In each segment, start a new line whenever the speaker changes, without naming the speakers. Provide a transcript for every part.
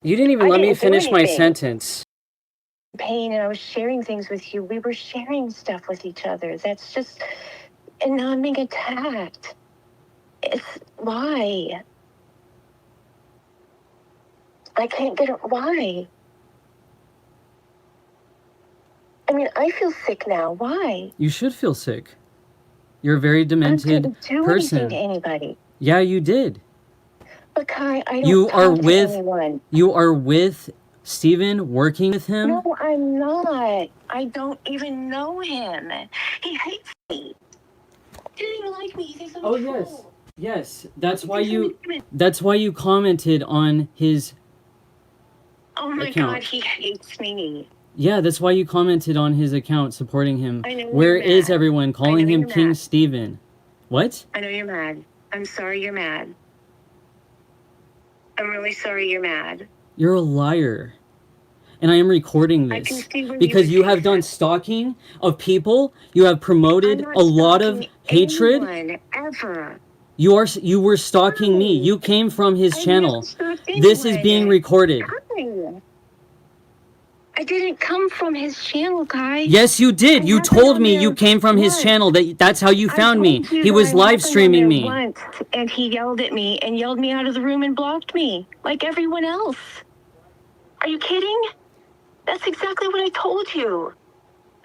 You didn't even let me finish my sentence.
Pain, and I was sharing things with you. We were sharing stuff with each other. That's just, and now I'm being attacked. It's why? I can't get it. Why? I mean, I feel sick now. Why?
You should feel sick. You're a very demented
I didn't do
person.
anything to anybody.
Yeah, you did.
But Kai, I don't talk to anyone.
You are with Stephen, working with him?
No, I'm not. I don't even know him. He hates me. He didn't even like me. He thinks I'm a troll.
Yes. That's why you commented on his
Oh my
account.
God, he hates me.
Yeah, that's why you commented on his account supporting him.
I know.
Where is everyone calling him King Stephen? What?
I know you're mad. I'm sorry you're mad. I'm really sorry you're mad.
You're a liar. And I am recording this because you have done stalking of people. You have promoted a lot of hatred.
Ever.
You were stalking me. You came from his channel. This is being recorded.
I didn't come from his channel, Kai.
Yes, you did. You told me you came from his channel. That's how you found me. He was live streaming me.
Once, and he yelled at me and yelled me out of the room and blocked me, like everyone else. Are you kidding? That's exactly what I told you.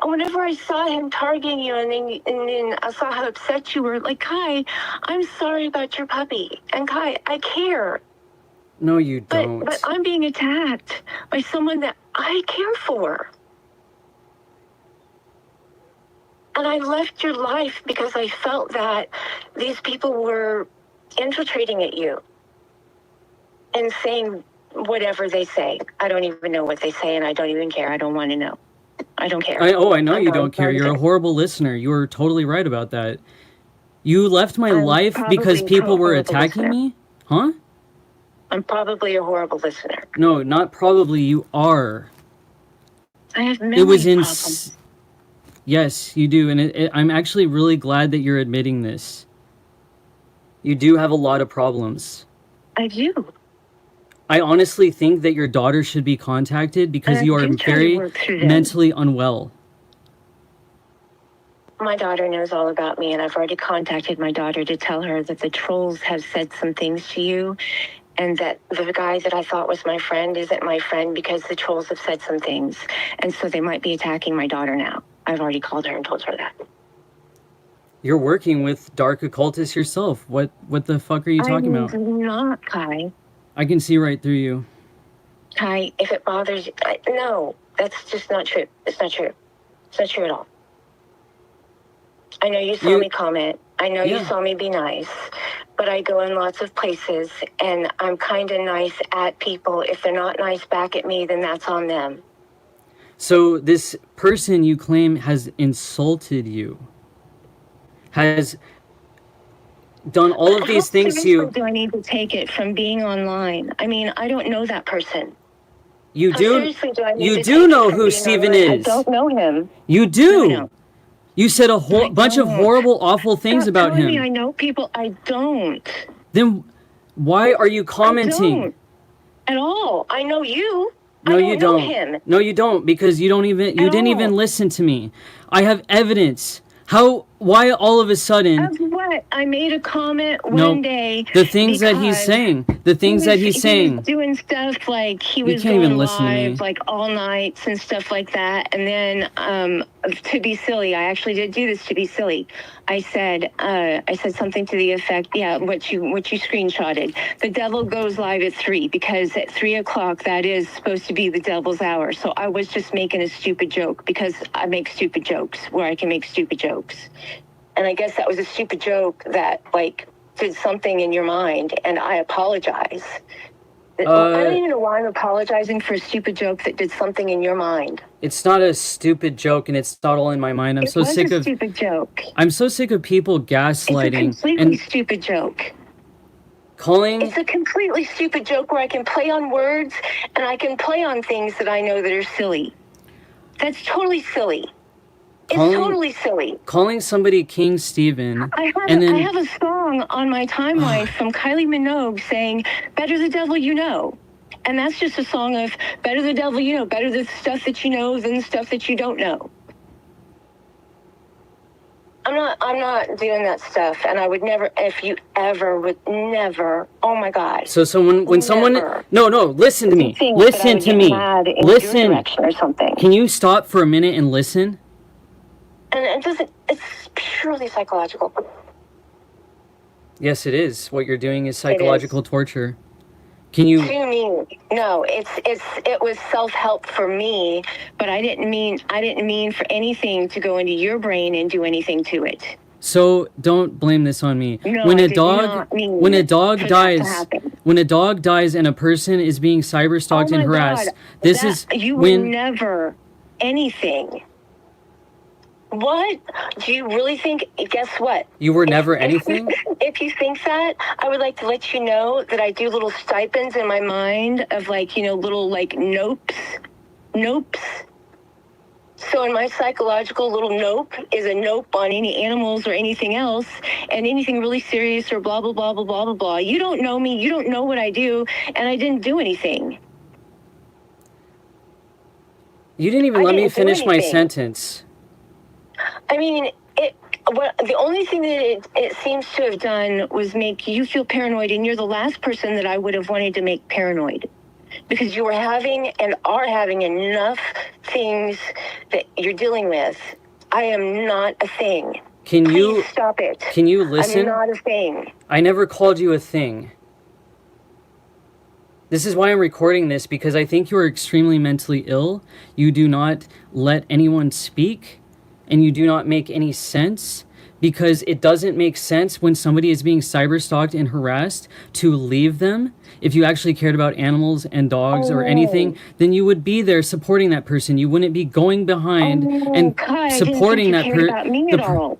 Whenever I saw him targeting you and then I saw how upset you were, like, Kai, I'm sorry about your puppy. And Kai, I care.
No, you don't.
But I'm being attacked by someone that I care for. And I left your life because I felt that these people were infiltrating at you and saying whatever they say. I don't even know what they say, and I don't even care. I don't want to know. I don't care.
I know you don't care. You're a horrible listener. You were totally right about that. You left my life because people were attacking me? Huh?
I'm probably a horrible listener.
No, not probably. You are.
I have memory problems.
Yes, you do. And I'm actually really glad that you're admitting this. You do have a lot of problems.
I do.
I honestly think that your daughter should be contacted because you are very mentally unwell.
My daughter knows all about me, and I've already contacted my daughter to tell her that the trolls have said some things to you, and that the guy that I thought was my friend isn't my friend because the trolls have said some things, and so they might be attacking my daughter now. I've already called her and told her that.
You're working with dark occultists yourself. What the fuck are you talking about?
I'm not, Kai.
I can see right through you.
Kai, if it bothers you, no, that's just not true. It's not true. It's not true at all. I know you saw me comment. I know you saw me be nice. But I go in lots of places, and I'm kind of nice at people. If they're not nice back at me, then that's on them.
So this person you claim has insulted you, has done all of these things to you.
How do I need to take it from being online? I mean, I don't know that person.
You do know who Stephen is.
I don't know him.
You do. You said a bunch of horrible, awful things about him.
I know people. I don't.
Then why are you commenting?
I don't at all. I know you.
No, you don't.
Know him.
No, you don't, because you didn't even listen to me. I have evidence. Why all of a sudden?
Of what? I made a comment one day.
The things that he's saying. The things that he's saying.
He was doing stuff like he was going live like all nights and stuff like that. And then to be silly, I actually did do this to be silly. I said something to the effect, what you screenshotted. The devil goes live at 3 because at 3 o'clock that is supposed to be the devil's hour. So I was just making a stupid joke because I make stupid jokes where I can make stupid jokes. And I guess that was a stupid joke that like did something in your mind, and I apologize. I don't even know why I'm apologizing for a stupid joke that did something in your mind.
It's not a stupid joke, and it's not all in my mind. I'm so sick of
stupid joke.
I'm so sick of people gaslighting.
It's a completely stupid joke.
It's
a completely stupid joke where I can play on words and I can play on things that I know that are silly. That's totally silly. It's totally silly.
Calling somebody King Stephen.
I have a song on my timeline from Kylie Minogue saying, "Better the devil you know." And that's just a song of better the devil you know, better the stuff that you know than the stuff that you don't know. I'm not doing that stuff, and I would never, if you ever would never, oh my God.
So when someone, no, listen to me. Listen to me. Listen.
Or something.
Can you stop for a minute and listen?
And it's purely psychological.
Yes, it is. What you're doing is psychological torture. Can you?
To me, no. It was self-help for me, but I didn't mean for anything to go into your brain and do anything to it.
So don't blame this on me.
No,
when a dog dies and a person is being cyberstalked and harassed,
you were never anything. What? Do you really think, guess what?
You were never anything?
If you think that, I would like to let you know that I do little stipends in my mind of little nopes. So in my psychological little nope is a nope on any animals or anything else, and anything really serious or blah, blah, blah, blah, blah, blah, blah. You don't know me. You don't know what I do, and I didn't do anything.
You didn't even let me finish my sentence.
I mean, the only thing that it seems to have done was make you feel paranoid, and you're the last person that I would have wanted to make paranoid, because you were having and are having enough things that you're dealing with. I am not a thing. Please stop it.
Can you listen?
I'm not a thing.
I never called you a thing. This is why I'm recording this, because I think you are extremely mentally ill. You do not let anyone speak. And you do not make any sense, because it doesn't make sense when somebody is being cyberstalked and harassed to leave them. If you actually cared about animals and dogs or anything, then you would be there supporting that person. You wouldn't be going behind and supporting that person.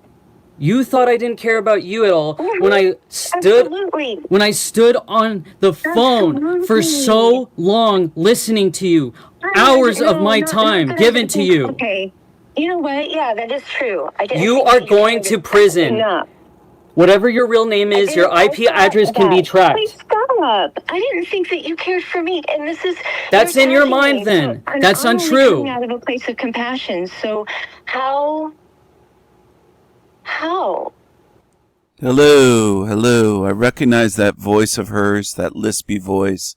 You thought I didn't care about you at all when I stood on the phone for so long listening to you. Hours of my time given to you.
Okay. You know what? Yeah, that is true.
You are going to prison.
Enough.
Whatever your real name is, your IP address can be tracked.
Please stop. I didn't think that you cared for me, and this is...
That's in your mind, then. That's untrue.
Coming out of a place of compassion, so how?
Hello. I recognize that voice of hers, that lispy voice.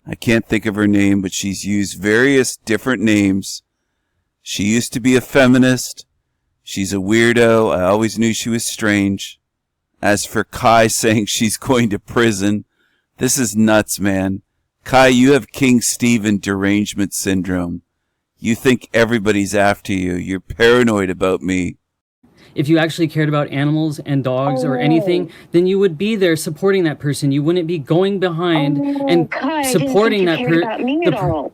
I can't think of her name, but she's used various different names. She used to be a feminist. She's a weirdo. I always knew she was strange. As for Kai saying she's going to prison, this is nuts, man. Kai, you have King Stephen Derangement syndrome. You think everybody's after you. You're paranoid about me.
If you actually cared about animals and dogs or anything, then you would be there supporting that person. You wouldn't be going behind and supporting that person.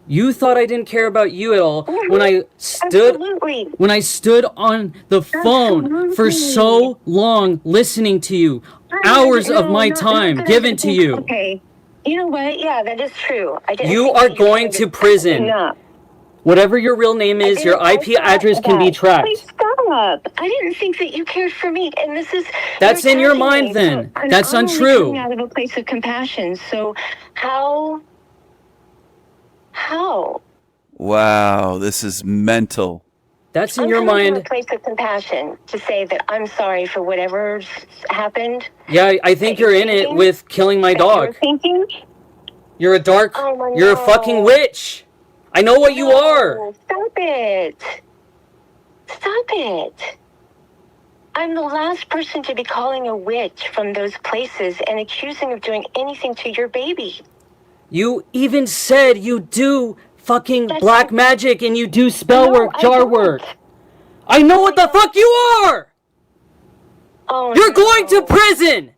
You thought I didn't care about you at all when I stood on the phone for so long listening to you. Hours of my time given to you.
Okay. You know what? Yeah, that is true.
You are going to prison. Whatever your real name is, your IP address can be tracked.
Please stop. I didn't think that you cared for me, and this is...
That's in your mind, then. That's untrue.
I'm out of a place of compassion, so how?
Wow, this is mental.
That's in your mind.
I'm a place of compassion to say that I'm sorry for whatever's happened.
Yeah, I think you're in it with killing my dog. You're a dark... You're a fucking witch. I know what you are.
Stop it. I'm the last person to be calling a witch from those places and accusing of doing anything to your baby.
You even said you do fucking black magic and you do spell work, jar work. I know what the fuck you are! You're going to prison!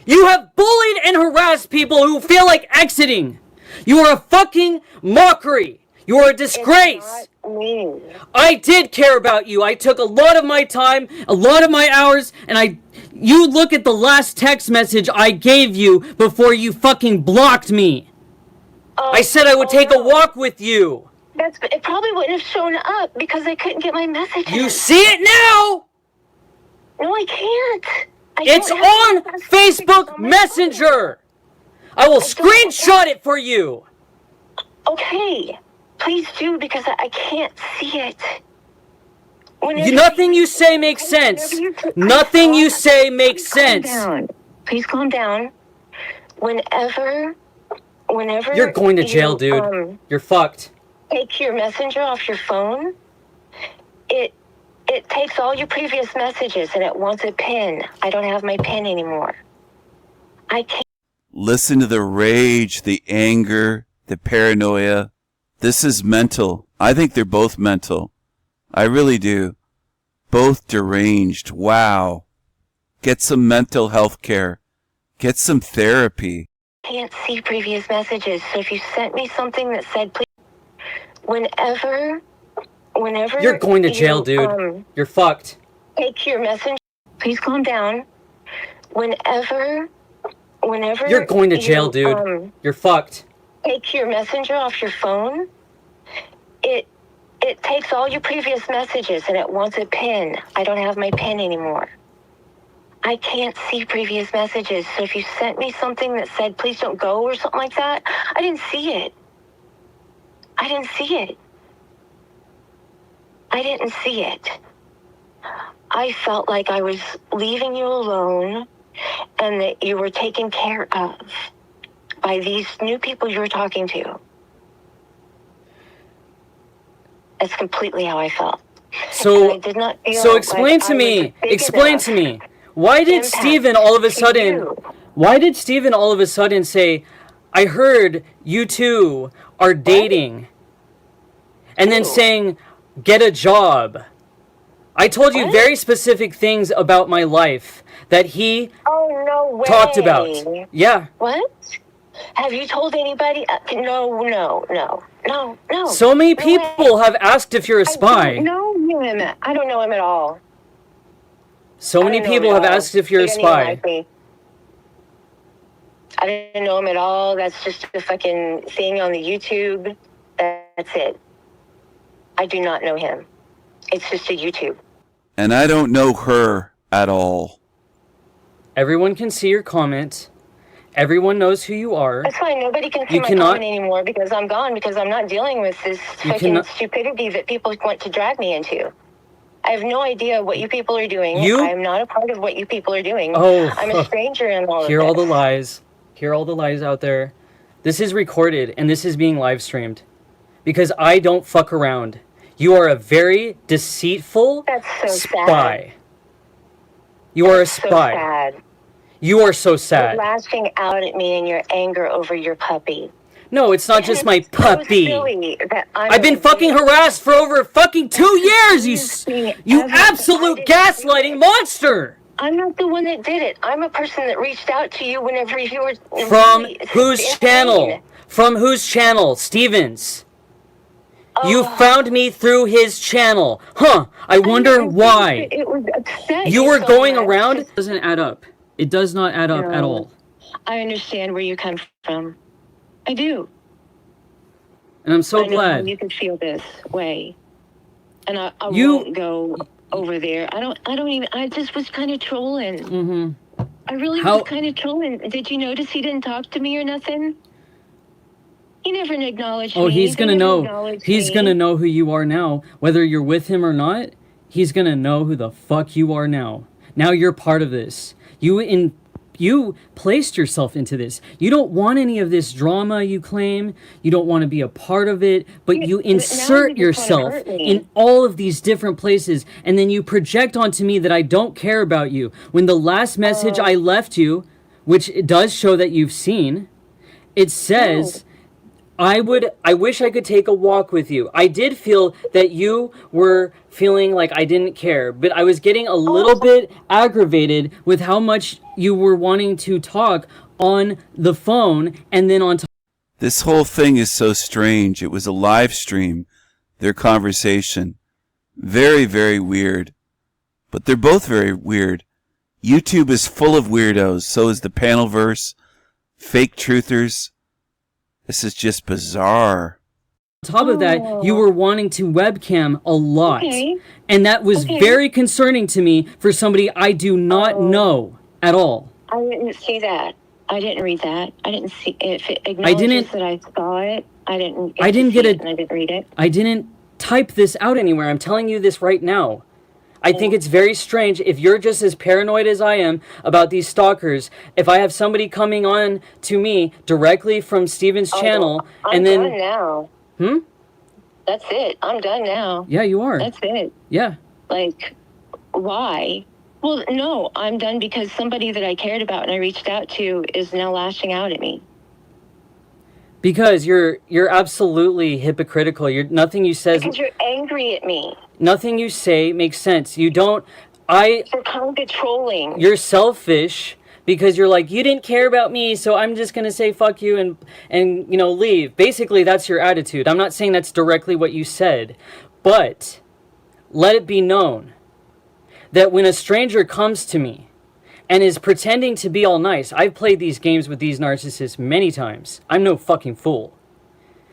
You have bullied and harassed people who feel like exiting. You are a fucking mockery. You are a disgrace. I did care about you. I took a lot of my time, a lot of my hours, and you look at the last text message I gave you before you fucking blocked me. I said I would take a walk with you.
It probably wouldn't have shown up because I couldn't get my message.
You see it now?
No, I can't.
It's on Facebook Messenger. I will screenshot it for you!
Okay, please do, because I can't see it.
Nothing you say makes sense. Nothing you say makes sense.
Please calm down. Whenever
you're going to jail, dude. You're fucked.
Take your messenger off your phone. It takes all your previous messages and it wants a pin. I don't have my pin anymore. I can't.
Listen to the rage, the anger, the paranoia. This is mental. I think they're both mental. I really do. Both deranged. Wow. Get some mental health care. Get some therapy.
I can't see previous messages, so if you sent me something that said, please, whenever
you're going to jail, dude. You're fucked.
Take your messenger. Please calm down. Whenever
you're going to jail, dude. You're fucked.
Take your messenger off your phone. It takes all your previous messages and it wants a pin. I don't have my pin anymore. I can't see previous messages, so if you sent me something that said, please don't go or something like that, I didn't see it. I didn't see it. I didn't see it. I felt like I was leaving you alone and that you were taken care of by these new people you were talking to. That's completely how I felt.
So,
I did not feel
so explain
like
to me.
Explain
to me. Why did Stephen all of a sudden say, I heard you two are dating, and then saying, get a job? I told you very specific things about my life that he talked about. Yeah.
What? Have you told anybody? No.
So many people have asked if you're a spy.
I don't know him. I don't know him at all.
So many people have asked if you're a spy.
I didn't know him at all. That's just a fucking thing on the YouTube. That's it. I do not know him. It's just a YouTube.
And I don't know her at all.
Everyone can see your comment. Everyone knows who you are.
That's why nobody can see my comment anymore because I'm gone, because I'm not dealing with this fucking stupidity that people want to drag me into. I have no idea what you people are doing. I'm not a part of what you people are doing.
Oh,
I'm a stranger in all of this.
Hear all the lies. Hear all the lies out there. This is recorded and this is being live streamed. Because I don't fuck around. You are a very deceitful spy.
Sad.
You are a spy.
So sad.
You are so sad.
You're lashing out at me in your anger over your puppy.
No, it's not just my puppy.
So
I've been fucking harassed for over fucking 2 years, you absolute gaslighting monster!
I'm not the one that did it. I'm a person that reached out to you whenever you were...
From whose channel? From whose channel? Steven's. You found me through his channel. Huh, I wonder why.
It was upset.
You were going around? It doesn't add up. It does not add up at all.
I understand where you come from. I do.
And I'm so glad.
You can feel this way. And I won't go over there. I just was kind of trolling.
Mm-hmm.
I really was kind of trolling. Did you notice he didn't talk to me or nothing? He never acknowledged me.
Oh, he's going to know. He's going to know who you are now. Whether you're with him or not, he's going to know who the fuck you are now. Now you're part of this. You placed yourself into this. You don't want any of this drama, you claim. You don't want to be a part of it, but you insert yourself in all of these different places, and then you project onto me that I don't care about you. When the last message I left you, which it does show that you've seen, it says... I wish I could take a walk with you. I did feel that you were feeling like I didn't care, but I was getting a little bit aggravated with how much you were wanting to talk on the phone and then on top.
This whole thing is so strange. It was a live stream, their conversation. Very, very weird. But they're both very weird. YouTube is full of weirdos. So is the Panelverse, fake truthers. This is just bizarre.
On top of that, you were wanting to webcam a lot. And that was very concerning to me for somebody I do not know at all.
I didn't see that. I didn't read that. I didn't see if it acknowledges that I saw it. I didn't read it.
I didn't type this out anywhere. I'm telling you this right now. I think it's very strange if you're just as paranoid as I am about these stalkers. If I have somebody coming on to me directly from Stephen's channel,
I'm done now. That's it. I'm done now.
Yeah, you are.
That's it.
Yeah.
Like, why? Well, no, I'm done because somebody that I cared about and I reached out to is now lashing out at me.
Because you're absolutely hypocritical. Nothing you say.
Because you're angry at me.
Nothing you say makes sense. You don't.
You're kind of controlling.
You're selfish because you're like, you didn't care about me, so I'm just gonna say fuck you and leave. Basically, that's your attitude. I'm not saying that's directly what you said, but let it be known that when a stranger comes to me and is pretending to be all nice, I've played these games with these narcissists many times. I'm no fucking fool.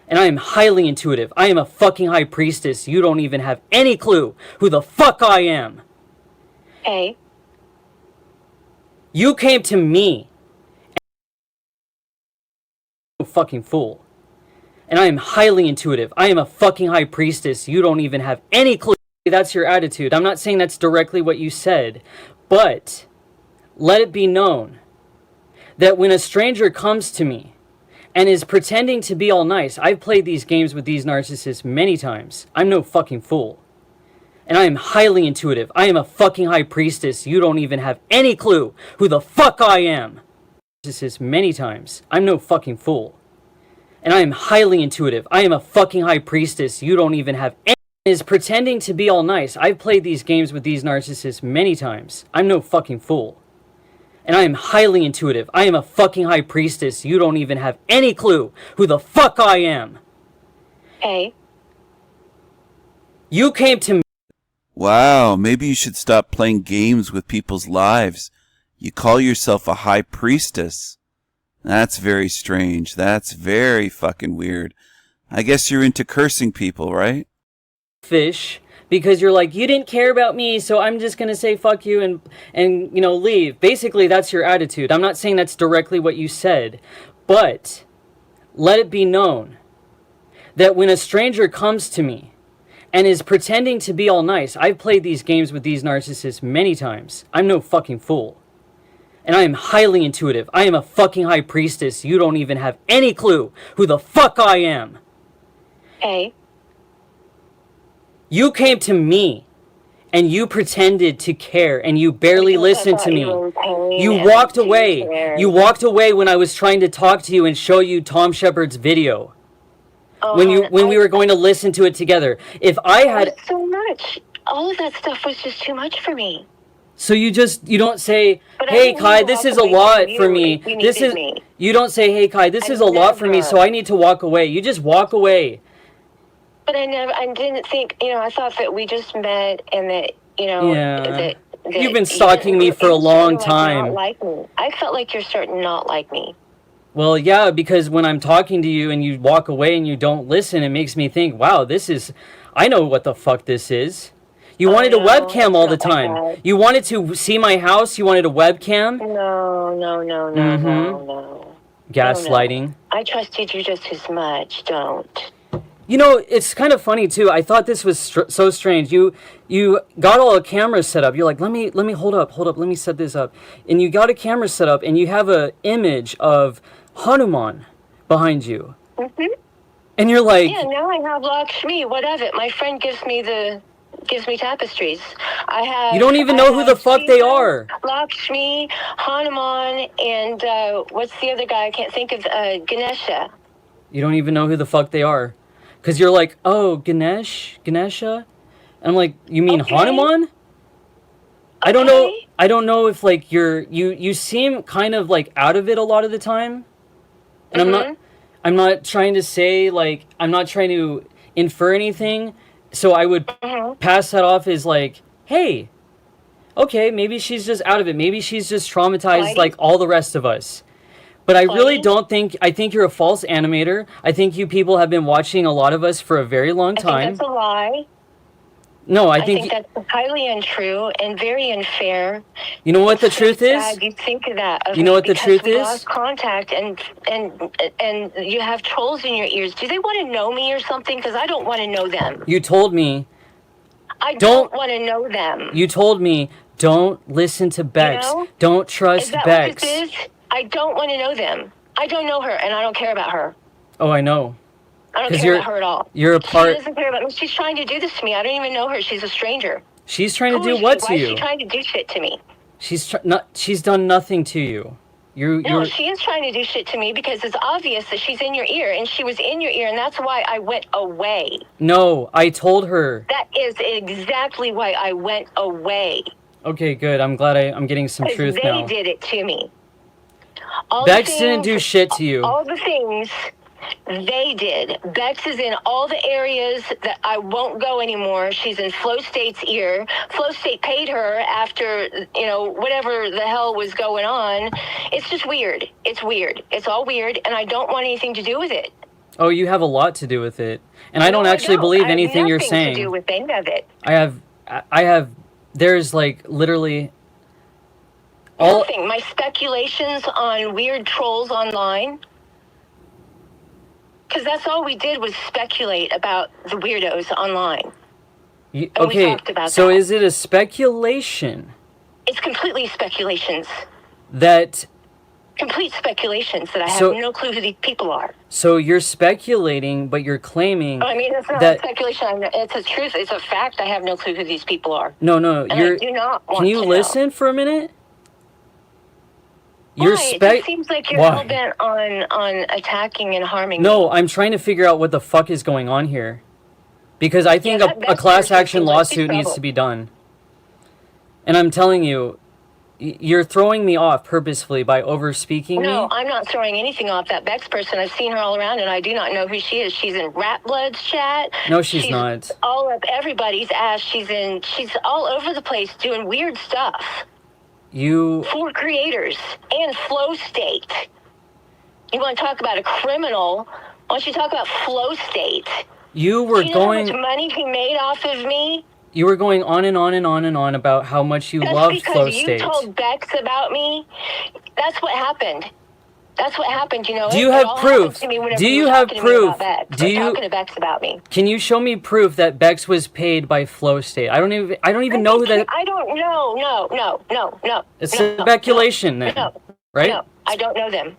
And I am highly intuitive. I am a fucking high priestess. You don't even have any clue who the fuck I am.
Hey.
You came to me. I'm no fucking fool. And I am highly intuitive. I am a fucking high priestess. You don't even have any clue. That's your attitude. I'm not saying that's directly what you said, but let it be known that when a stranger comes to me and is pretending to be all nice, I've played these games with these narcissists many times. I'm no fucking fool. And I am highly intuitive. I am a fucking high priestess. You don't even have any clue who the fuck I am. Narcissists many times. I'm no fucking fool. And I am highly intuitive. I am a fucking high priestess. You don't even have any is pretending to be all nice. I've played these games with these narcissists many times. I'm no fucking fool. And I am highly intuitive. I am a fucking high priestess. You don't even have any clue who the fuck I am.
Hey.
You came to me.
Wow, maybe you should stop playing games with people's lives. You call yourself a high priestess. That's very strange. That's very fucking weird. I guess you're into cursing people, right?
Fish. Because you're like, you didn't care about me, so I'm just gonna say fuck you and leave. Basically, that's your attitude. I'm not saying that's directly what you said, but let it be known that when a stranger comes to me and is pretending to be all nice, I've played these games with these narcissists many times. I'm no fucking fool. And I am highly intuitive. I am a fucking high priestess. You don't even have any clue who the fuck I am.
Hey.
You came to me and you pretended to care and you barely listened to me. You walked away. You walked away when I was trying to talk to you and show you Tom Shepard's video. When we were going to listen to it together. If I had
so much, all of that stuff was just too much for me.
So you don't say, hey Kai, this is a lot for me. You don't say, hey Kai, this is a lot for me, so I need to walk away. You just walk away.
But I didn't think, I thought that we just met and that, that
you've been stalking me for a long time.
Not like me. I felt like you're starting to not like me.
Well, yeah, because when I'm talking to you and you walk away and you don't listen, it makes me think, wow, I know what the fuck this is. You wanted a webcam all the time. Like you wanted to see my house. You wanted a webcam.
No.
Gaslighting.
No. I trusted you just as much. Don't.
It's kind of funny too. I thought this was so strange. You got all the cameras set up. You're like, let me hold up. Let me set this up. And you got a camera set up, and you have a image of Hanuman behind you.
Mm-hmm.
And you're like,
yeah. Now I have Lakshmi. What of it? My friend gives me tapestries. I have.
You don't even know who the fuck they are.
Lakshmi, Hanuman, and what's the other guy? I can't think of Ganesha.
You don't even know who the fuck they are. Because you're like, oh, Ganesha? And I'm like, you mean Hanuman? I don't know if like you seem kind of like out of it a lot of the time. And I'm not trying to say like, I'm not trying to infer anything. So I would pass that off as like, hey, okay, maybe she's just out of it. Maybe she's just traumatized like all the rest of us. But I really I think you're a false animator. I think you people have been watching a lot of us for a very long time.
I think that's a lie.
No, I
think that's highly untrue and very unfair.
You know what the truth is?
You think of that. Of
you know what the truth
we
is?
Lost contact, and you have trolls in your ears. Do they want to know me or something? Because I don't want to know them.
You told me.
I don't want to know them.
You told me don't listen to Bex.
You know?
Don't trust Bex.
What this is? I don't want to know them. I don't know her, and I don't care about her.
Oh, I know.
I don't care about her at all.
You're a part.
She doesn't care about me. She's trying to do this to me. I don't even know her. She's a stranger.
She's trying to do what to you?
Why is she trying to do shit to me?
She's done nothing to you.
No, she is trying to do shit to me because it's obvious that she's in your ear, and she was in your ear, and that's why I went away.
No, I told her.
That is exactly why I went away.
Okay, good. I'm glad I'm getting some truth now.
They did it to me.
Bex didn't do shit to you.
All the things they did. Bex is in all the areas that I won't go anymore. She's in Flow State's ear. Flow State paid her after, whatever the hell was going on. It's just weird. It's weird. It's all weird, and I don't want anything to do with it.
Oh, you have a lot to do with it. And I don't actually believe anything you're saying.
I have nothing to do with any of it.
I have, there's like literally
nothing. My speculations on weird trolls online. Because that's all we did was speculate about the weirdos online.
Okay, so is it a speculation?
It's completely speculations. Complete speculations that I have no clue who these people are.
So you're speculating, but you're claiming...
I mean, it's not speculation. It's a truth. It's a fact. I have no clue who these people are.
No,
and I do not want to know.
Can you listen for a minute?
It seems like you're all bent on attacking and harming me.
No, I'm trying to figure out what the fuck is going on here. Because I think a class action lawsuit needs to be done. And I'm telling you, you're throwing me off purposefully by over-speaking me.
No, I'm not throwing anything off. That Bex person, I've seen her all around, and I do not know who she is. She's in Rat Blood's chat.
No, she's not.
All up everybody's ass. She's all over the place doing weird stuff. For creators and Flow State. You want to talk about a criminal? Why don't you talk about Flow State?
You were going...
how much money he made off of me?
You were going on and on and on and on about how much you love Flow State.
Because you told Bex about me. That's what happened. That's what happened,
Do you have proof? Do you have proof?
Talking to Bex about me.
Can you show me proof that Bex was paid by Flow State? I don't even know who that...
I don't know. No.
It's speculation then, right?
No, I don't know them.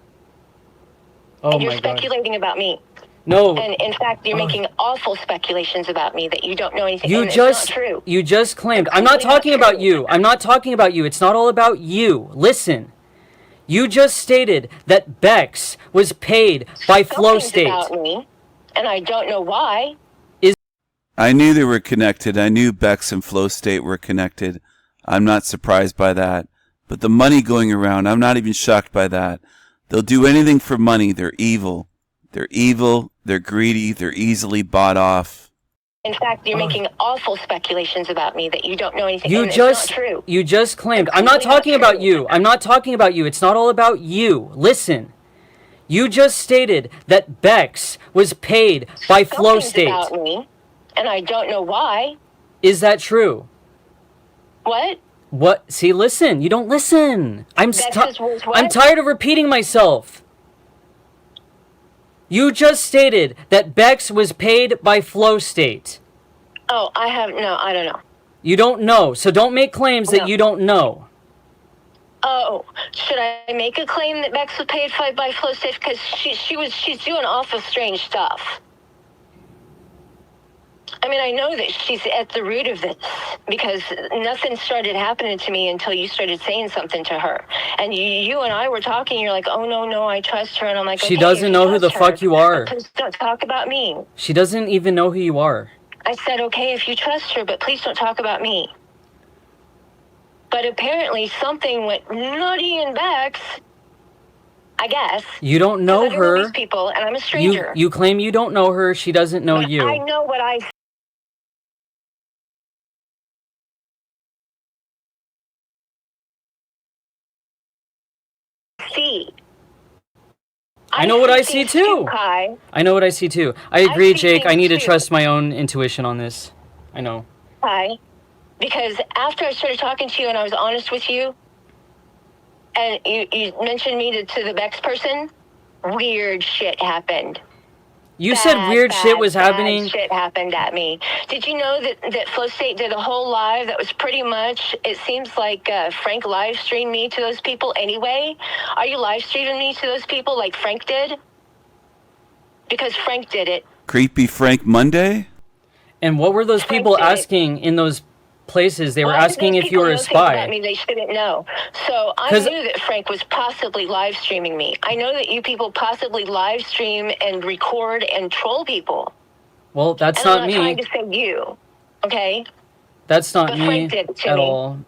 Oh
and you're speculating about me.
No.
And in fact, you're making awful speculations about me that you don't know anything. It's not true.
You just claimed. I'm not talking about you. I'm not talking about you. It's not all about you. Listen. You just stated that Bex was paid by Flow State.
About me, and I don't know why.
I knew they were connected. I knew Bex and Flow State were connected. I'm not surprised by that. But the money going around, I'm not even shocked by that. They'll do anything for money. They're evil. They're evil. They're greedy. They're easily bought off.
In fact, you're making awful speculations about me that you don't know anything. It's not true.
You just claimed. I'm not talking about you. I'm not talking about you. It's not all about you. Listen. You just stated that Bex was paid by Flow State.
About me, and I don't know why.
Is that true?
What?
What? See, listen. You don't listen. I'm tired of repeating myself. You just stated that Bex was paid by Flow State.
Oh, I don't know.
You don't know, so don't make claims that you don't know.
Oh, should I make a claim that Bex was paid by Flow State? Because she's doing awful strange stuff. I mean, I know that she's at the root of this because nothing started happening to me until you started saying something to her. And you and I were talking, you're like, oh, no, I trust her. And I'm like,
she doesn't know who the fuck you are.
Please don't talk about me.
She doesn't even know who you are.
I said, okay, if you trust her, but please don't talk about me. But apparently something went nutty in Bex, I guess.
You don't know her.
I know these people, and I'm a stranger.
You claim you don't know her. She doesn't know you.
I know what I see.
I know what I see too. I know what I see too. I agree, Jake. I need to trust my own intuition on this. I know.
Hi. Because after I started talking to you and I was honest with you, and you mentioned me to the Bex person, weird shit happened.
You said weird shit was happening.
Bad shit happened at me. Did you know that Flow State did a whole live that was pretty much, it seems like Frank live streamed me to those people anyway? Are you live streaming me to those people like Frank did? Because Frank did it.
Creepy Frank Monday?
And what were those people asking in those places? They were asking if you were a spy.
About me, they shouldn't know. So I knew that Frank was possibly live streaming me. I know that you people possibly live stream and record and troll people.
Well, that's not me.
I'm not trying to say you, okay?
That's not me
Frank did it to
at
me.
all.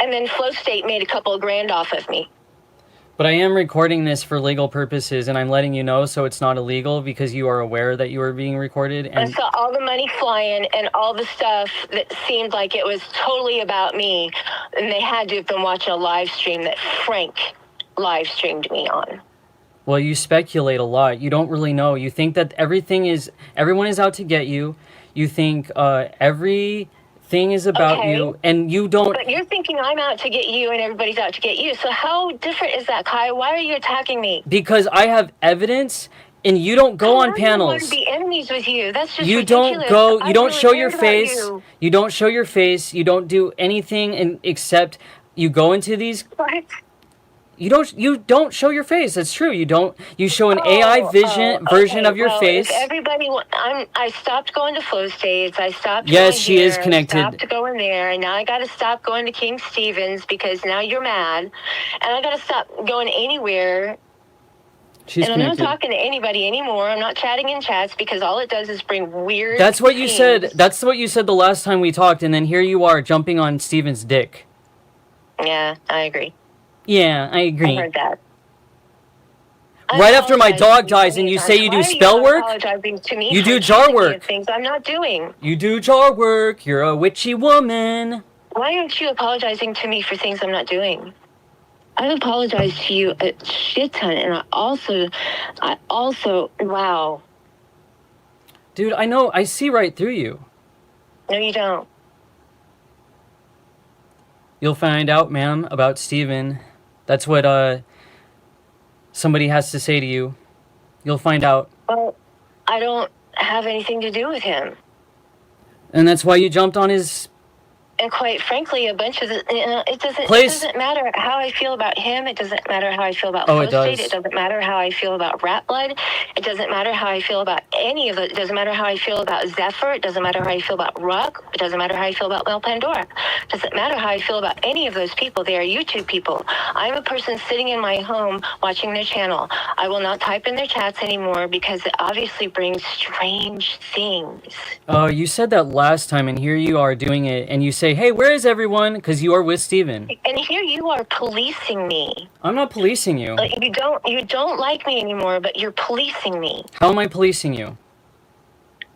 And then Flow State made a couple of grand off of me.
But I am recording this for legal purposes, and I'm letting you know so it's not illegal because you are aware that you are being recorded. And
I saw all the money flying and all the stuff that seemed like it was totally about me. And they had to have been watching a live stream that Frank live streamed me on.
Well, you speculate a lot. You don't really know. You think that everyone is out to get you. You think everything is about you, and you don't.
But you're thinking I'm out to get you and everybody's out to get you. So how different is that, Kai? Why are you attacking me?
Because I have evidence, and you don't go on panels.
I want to be enemies with you. That's just
you
ridiculous.
don't go. You don't
really
show your
about
face.
You.
Don't show your face. You don't do anything, except you go into these.
What?
You don't show your face. That's true. You show an AI version of your face.
If everybody, I stopped going to Flow States. I stopped.
Yes,
going
she
here,
is connected.
I stopped going there, and now I got to stop going to King Stephen's because now you're mad, and I got to stop going anywhere.
She's
and
connected.
I'm not talking to anybody anymore. I'm not chatting in chats because all it does is bring weird.
That's what you said. That's what you said the last time we talked, and then here you are jumping on Steven's dick.
Yeah, I agree.
Yeah, I agree.
I heard that.
Right after my dog dies and you say you do spell work? You do jar work.
Things I'm not doing.
You do jar work. You're a witchy woman.
Why aren't you apologizing to me for things I'm not doing? I've apologized to you a shit ton, and I also, wow.
Dude, I know. I see right through you.
No, you don't.
You'll find out, ma'am, about Steven. That's what somebody has to say to you. You'll find out.
Well, I don't have anything to do with him.
And that's why you jumped on his...
And quite frankly, a bunch of the, it doesn't matter how I feel about him. It doesn't matter how I feel about Flow State. It doesn't matter how I feel about Rat Blood. It doesn't matter how I feel about any of it. It doesn't matter how I feel about Zephyr. It doesn't matter how I feel about Ruck. It doesn't matter how I feel about Mel Pandora. It doesn't matter how I feel about any of those people. They are YouTube people. I'm a person sitting in my home watching their channel. I will not type in their chats anymore because it obviously brings strange things.
Oh, you said that last time, and here you are doing it, and you say, hey, where is everyone? Because you are with Steven.
And here you are policing me.
I'm not policing you.
You don't like me anymore, but you're policing me.
How am I policing you?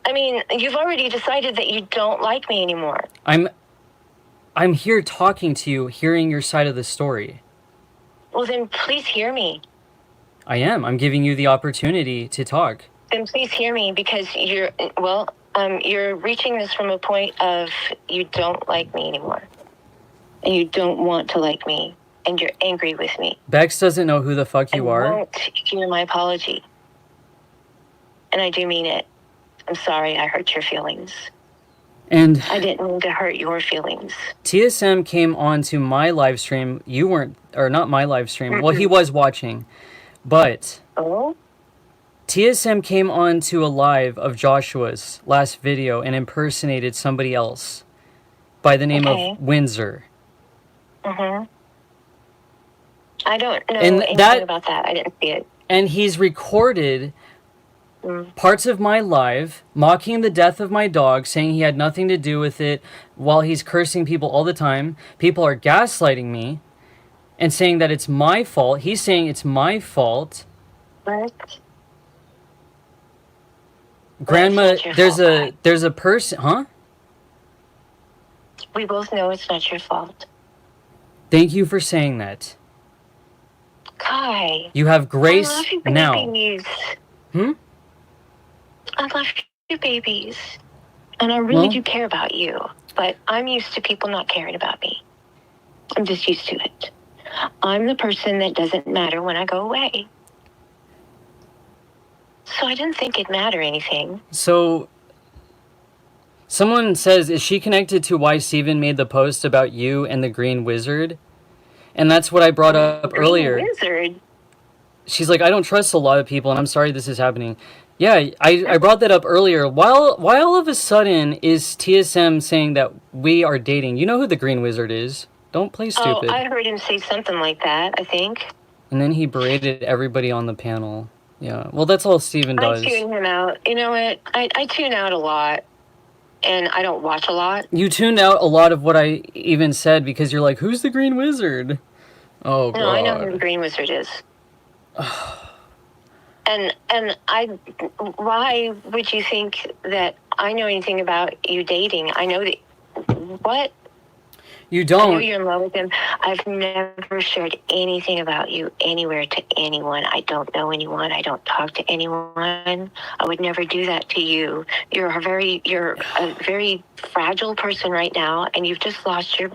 I mean, you've already decided that you don't like me anymore.
I'm here talking to you, hearing your side of the story.
Well, then please hear me.
I am. I'm giving you the opportunity to talk.
Then please hear me because you're reaching this from a point of you don't like me anymore. And you don't want to like me. And you're angry with me.
Bex doesn't know who the fuck you are.
I won't hear my apology. And I do mean it. I'm sorry I hurt your feelings.
And
I didn't mean to hurt your feelings.
TSM came on to my live stream. You weren't, or not my live stream. Well, he was watching. But...
Oh?
TSM came on to a live of Joshua's last video and impersonated somebody else by the name of Windsor.
Mm-hmm. I don't know anything about that. I didn't see it.
And he's recorded parts of my live, mocking the death of my dog, saying he had nothing to do with it, while he's cursing people all the time. People are gaslighting me and saying that it's my fault. He's saying it's my fault.
What?
Grandma, there's a person, huh?
We both know it's not your fault.
Thank you for saying that.
Kai.
You have grace now.
Babies.
Hmm?
I love you, babies. And I really do care about you, but I'm used to people not caring about me. I'm just used to it. I'm the person that doesn't matter when I go away. So I didn't think it'd matter anything.
So, someone says, is she connected to why Stephen made the post about you and the Green Wizard? And that's what I brought up earlier.
Green Wizard?
She's like, I don't trust a lot of people, and I'm sorry this is happening. Yeah, I brought that up earlier. Why all of a sudden is TSM saying that we are dating? You know who the Green Wizard is. Don't play stupid.
Oh, I heard him say something like that, I think.
And then he berated everybody on the panel. Yeah, well, that's all Stephen does.
I tune him out. You know what? I tune out a lot, and I don't watch a lot.
You tuned out a lot of what I even said because you're like, who's the Green Wizard? Oh, God.
No, I know who the Green Wizard is. And why would you think that I know anything about you dating? I know that, what?
You don't.
I know you're in love with him. I've never shared anything about you anywhere to anyone. I don't know anyone. I don't talk to anyone. I would never do that to you. You're a very fragile person right now, and you've just lost your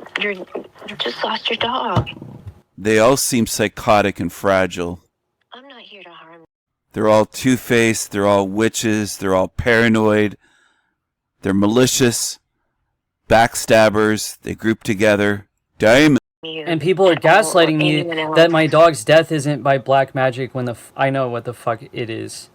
dog.
They all seem psychotic and fragile.
I'm not here to harm.
They're all two-faced, they're all witches, they're all paranoid, they're malicious, backstabbers, they group together. Damn.
And people are gaslighting me that my dog's death isn't by black magic when I know what the fuck it is.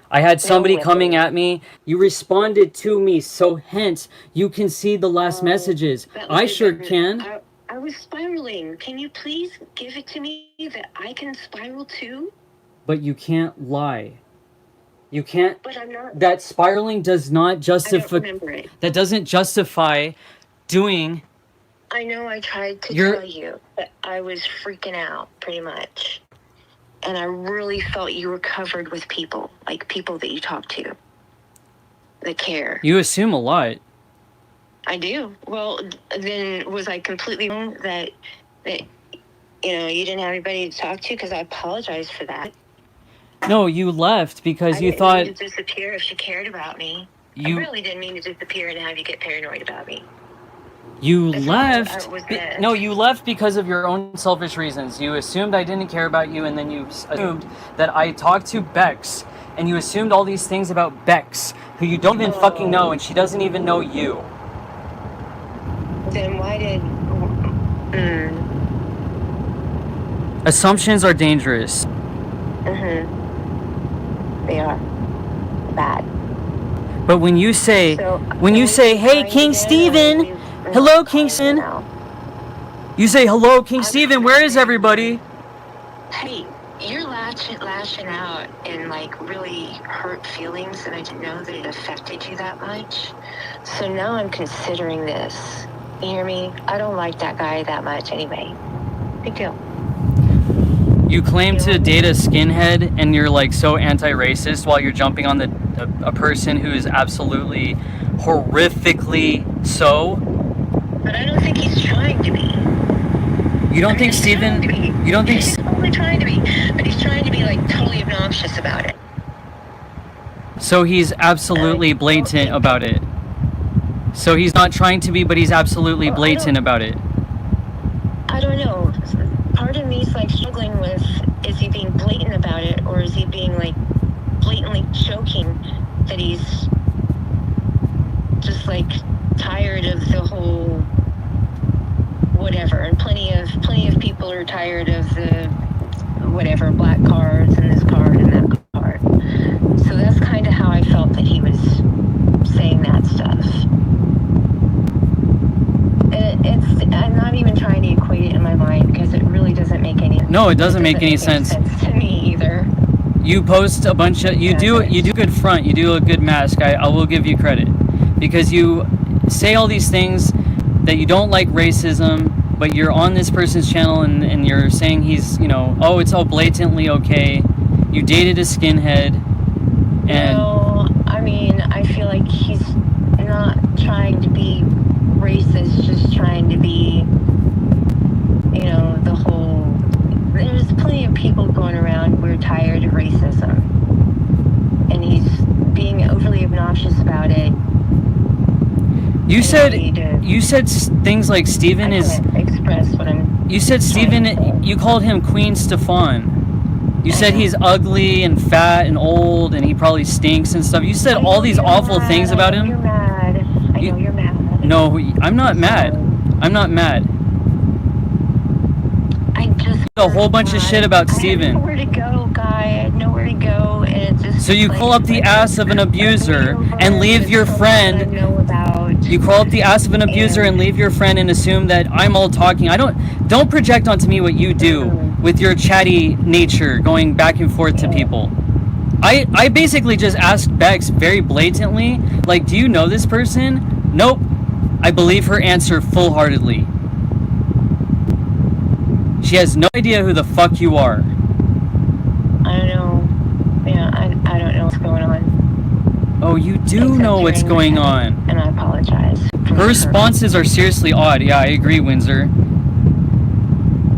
I had somebody coming at me. You responded to me, so hence you can see the last messages. I sure can.
I was spiraling. Can you please give it to me that I can spiral too?
But you can't lie. You can't.
But I'm not.
That spiraling does not justify.
I don't remember it.
That doesn't justify doing.
I know I tried to tell you, but I was freaking out pretty much. And I really felt you were covered with people, like people that you talk to that care.
You assume a lot.
I do. Well, then was I completely wrong that you didn't have anybody to talk to? Because I apologize for that.
No, you left because you
I
thought...
didn't mean to disappear if she cared about me. I really didn't mean to disappear and have you get paranoid about me.
You left... No, you left because of your own selfish reasons. You assumed I didn't care about you, and then you assumed that I talked to Bex, and you assumed all these things about Bex, who you don't even fucking know, and she doesn't even know you.
Then why did...
Assumptions are dangerous.
Mm-hmm. They are bad.
But when you say, hey, King Stephen, hello, King Stephen. You say, hello, King Stephen, where is everybody?
Hey, you're lashing out and like really hurt feelings, and I didn't know that it affected you that much. So now I'm considering this. You hear me? I don't like that guy that much anyway. Big deal.
You claim to date a skinhead, and you're like so anti-racist while you're jumping on a person who is absolutely horrifically so.
But I don't think he's trying to be.
You don't think Stephen? You don't think?
He's totally trying to be, but he's trying to be like totally obnoxious about it.
So he's absolutely blatant about it. So he's not trying to be, but he's absolutely blatant about it.
I don't know. Part of me is like struggling with, is he being blatant about it, or is he being like blatantly joking that he's just like tired of the whole whatever, and plenty of people are tired of the whatever, black cards and this card and that card. So that's kind of how I felt that he was saying that stuff. I'm not even trying to equate it in my mind because it really doesn't make any sense.
No, it doesn't make any sense
to me either.
You post a bunch of you do good front, you do a good mask. I will give you credit because you say all these things that you don't like racism, but you're on this person's channel and you're saying he's, oh, it's all blatantly okay. You dated a skinhead, and
no, I mean, I feel like he's not trying to be racist, just trying to be, the whole, there's plenty of people going around, we're tired of racism, and he's being overly obnoxious about it,
You said things like Stephen is.
Express what I'm.
You said Stephen. You called him Queen Stefan. You said he's ugly and fat and old and he probably stinks and stuff. You said all these awful things about him.
You're mad. I know you're mad.
No, I'm not mad. I'm not mad.
I just
A whole bunch of shit about Stephen.
I had nowhere to go, Guy. I had nowhere to go, and it just.
So you call up the ass of an abuser and leave your friend. You call up the ass of an abuser and leave your friend and assume that I'm all talking. Don't project onto me what you do with your chatty nature going back and forth to people. I basically just asked Bex very blatantly, like, do you know this person? Nope. I believe her answer full-heartedly. She has no idea who the fuck you are.
I don't know. Yeah, I don't know what's going on.
Oh, you do know what's going on.
And I apologize.
Her responses are seriously odd. Yeah, I agree, Windsor.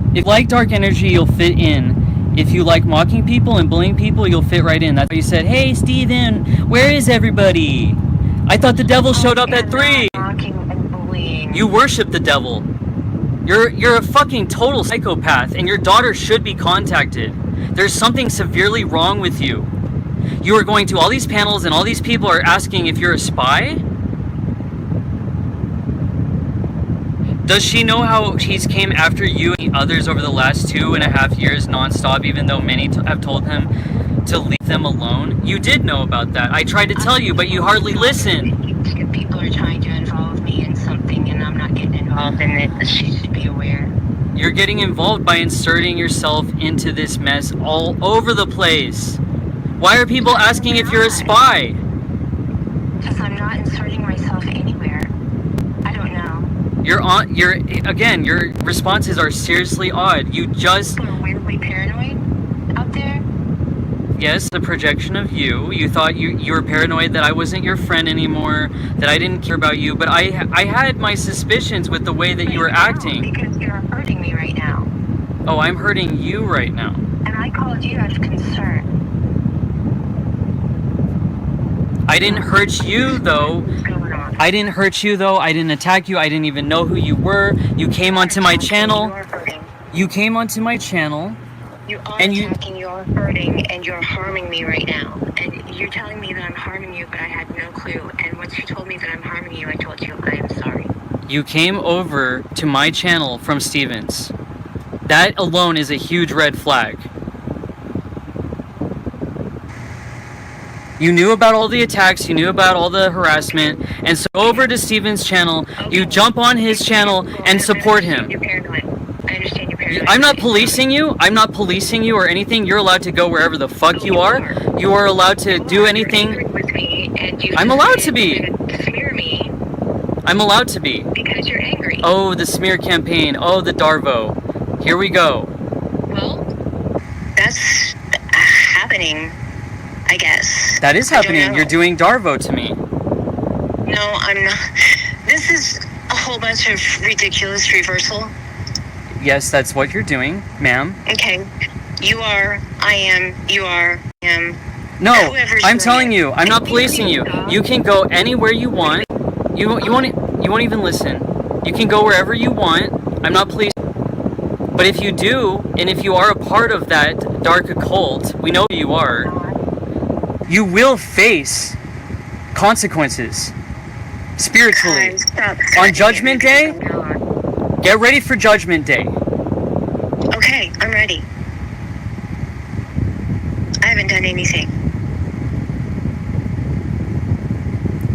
If you like dark energy, you'll fit in. If you like mocking people and bullying people, you'll fit right in. That's why you said, hey, Steven, where is everybody? I thought the devil showed up at 3.
Mocking and bullying.
You worship the devil. You're a fucking total psychopath, and your daughter should be contacted. There's something severely wrong with you. You are going to all these panels, and all these people are asking if you're a spy? Does she know how he's came after you and others over the last 2.5 years nonstop, even though many have told him to leave them alone? You did know about that. I tried to tell you, but you hardly listened.
People are trying to involve me in something, and I'm not getting involved in it. She should be aware.
You're getting involved by inserting yourself into this mess all over the place. Why are people asking if you're a spy?
Because I'm not inserting myself anywhere. I don't know.
Your responses are seriously odd. You just...
So weirdly paranoid out there?
Yes, the projection of you. You thought you were paranoid that I wasn't your friend anymore, that I didn't care about you, but I had my suspicions with the way that you were acting.
Because you're hurting me right now.
Oh, I'm hurting you right now.
And I called you out of concern.
I didn't hurt you, though. I didn't hurt you, though. I didn't attack you. I didn't even know who you were. You came onto my channel. You came onto my channel.
You are attacking, you're hurting, and you're harming me right now. And you're telling me that I'm harming you, but I had no clue. And once you told me that I'm harming you, I told you I am sorry.
You came over to my channel from Stevens. That alone is a huge red flag. You knew about all the attacks, you knew about all the harassment, and so over to Stevens' channel, you jump on his channel and support him.
You're paranoid. I understand you're paranoid.
I'm not policing you. I'm not policing you or anything. You're allowed to go wherever the fuck you are. You are allowed to do anything. I'm allowed to be.
Smear me.
I'm allowed to be.
Because you're angry.
Oh, the smear campaign. Oh, the Darvo. Here we go.
Well, that's happening, I guess.
That is happening. You're doing Darvo to me.
No, I'm not. This is a whole bunch of ridiculous reversal.
Yes, that's what you're doing, ma'am.
Okay. You are, I am, you are, I am.
No, I'm telling you, I'm not policing you. You can go anywhere you want. You won't even listen. You can go wherever you want. I'm not policing. But if you do, and if you are a part of that dark occult, we know who you are, you will face consequences. Spiritually. On Judgment Day, get ready for Judgment Day.
Okay, I'm ready. I haven't done anything.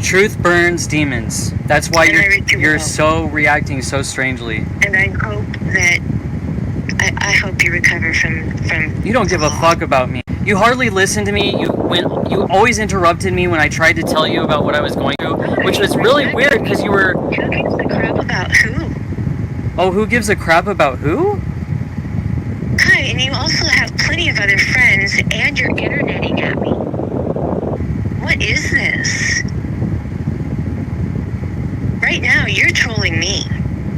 Truth burns demons. That's why you're so reacting so strangely.
And I hope that I hope you recover from.
You don't give a fuck about me. You hardly listen to me. You always interrupted me when I tried to tell you about what I was going through, which was really weird because you were.
Who gives a crap about who?
Oh, who gives a crap about who?
Hi, and you also have plenty of other friends, and you're interneting at me. What is this? Right now, you're trolling me.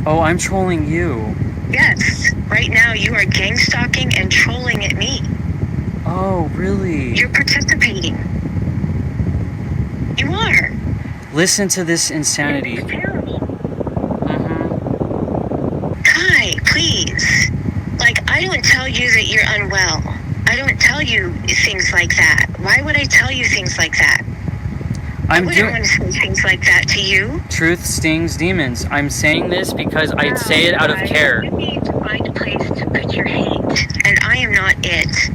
Oh, I'm trolling you.
Yes. Right now, you are gang stalking and trolling at me.
Oh, really?
You're participating. You are.
Listen to this insanity.
tell you things like that? Why would I tell you things like that? I wouldn't want to say things like that to you.
Truth stings demons. I'm saying this because I'd say it out of care.
You need to find a place to put your hate, and I am not it.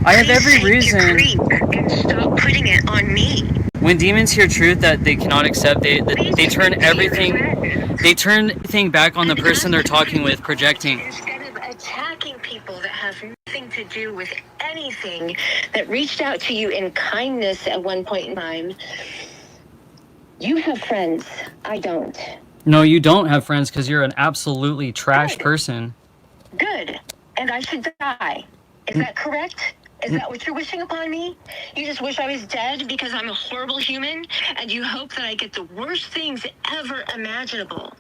I have every reason.
And stop putting it on me.
When demons hear truth that they cannot accept, they turn everything. They turn everything back on the person they're talking with, projecting.
Instead of attacking people that have nothing to do with anything, that reached out to you in kindness at one point in time. You have friends. I don't.
No, you don't have friends because you're an absolutely trash person.
Good. And I should die. Is that correct? Is that what you're wishing upon me? You just wish I was dead because I'm a horrible human, and you hope that I get the worst things ever imaginable.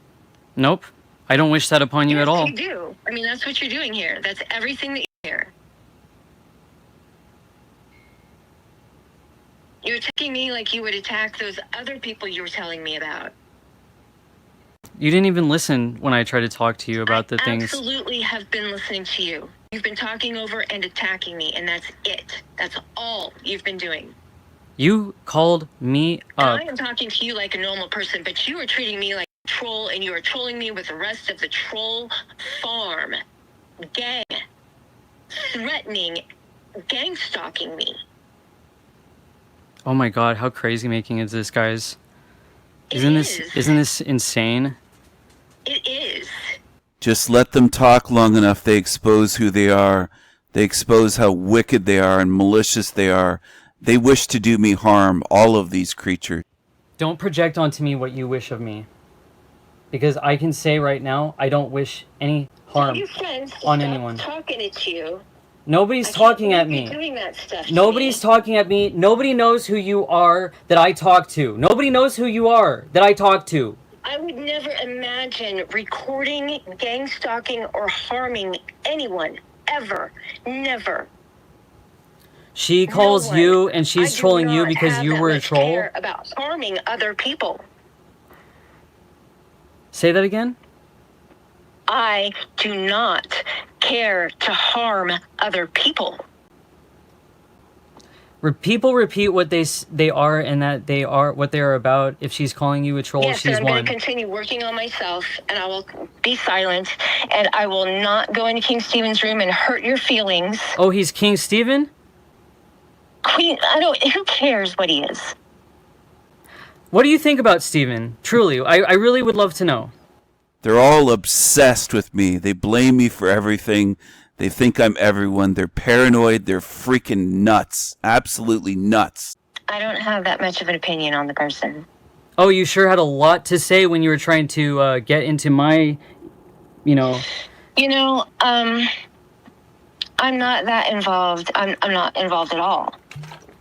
Nope. I don't wish that upon you at all.
You do. I mean, that's what you're doing here. That's everything that you hear. You're attacking me like you would attack those other people you were telling me about.
You didn't even listen when I tried to talk to you about the things.
I absolutely have been listening to you. You've been talking over and attacking me, and that's it. That's all you've been doing.
You called me up.
I am talking to you like a normal person, but you are treating me like a troll, and you are trolling me with the rest of the troll farm gang, threatening, gang stalking me.
Oh my god, how crazy making is this, guys? Isn't this insane?
It is.
Just let them talk long enough. They expose who they are. They expose how wicked they are and malicious they are. They wish to do me harm, all of these creatures.
Don't project onto me what you wish of me. Because I can say right now, I don't wish any harm on anyone.
Talking at you.
Nobody's talking at me.
Doing that stuff
Nobody's talking at me. Nobody knows who you are that I talk to. Nobody knows who you are that I talk to.
I would never imagine recording, gang stalking, or harming anyone. Ever. Never.
She calls you and she's trolling you because you were a troll?
Care about harming other people.
Say that again?
I do not care to harm other people.
People repeat what they are and that they are what they are about. If she's calling you a troll,
yes,
she's
and I'm going to continue working on myself, and I will be silent, and I will not go into King Stephen's room and hurt your feelings.
Oh, he's King Stephen?
Who cares what he is?
What do you think about Stephen? Truly, I really would love to know.
They're all obsessed with me. They blame me for everything. They think I'm everyone. They're paranoid. They're freaking nuts. Absolutely nuts.
I don't have that much of an opinion on the person.
Oh, you sure had a lot to say when you were trying to get into my, I'm
not that involved. I'm not involved at all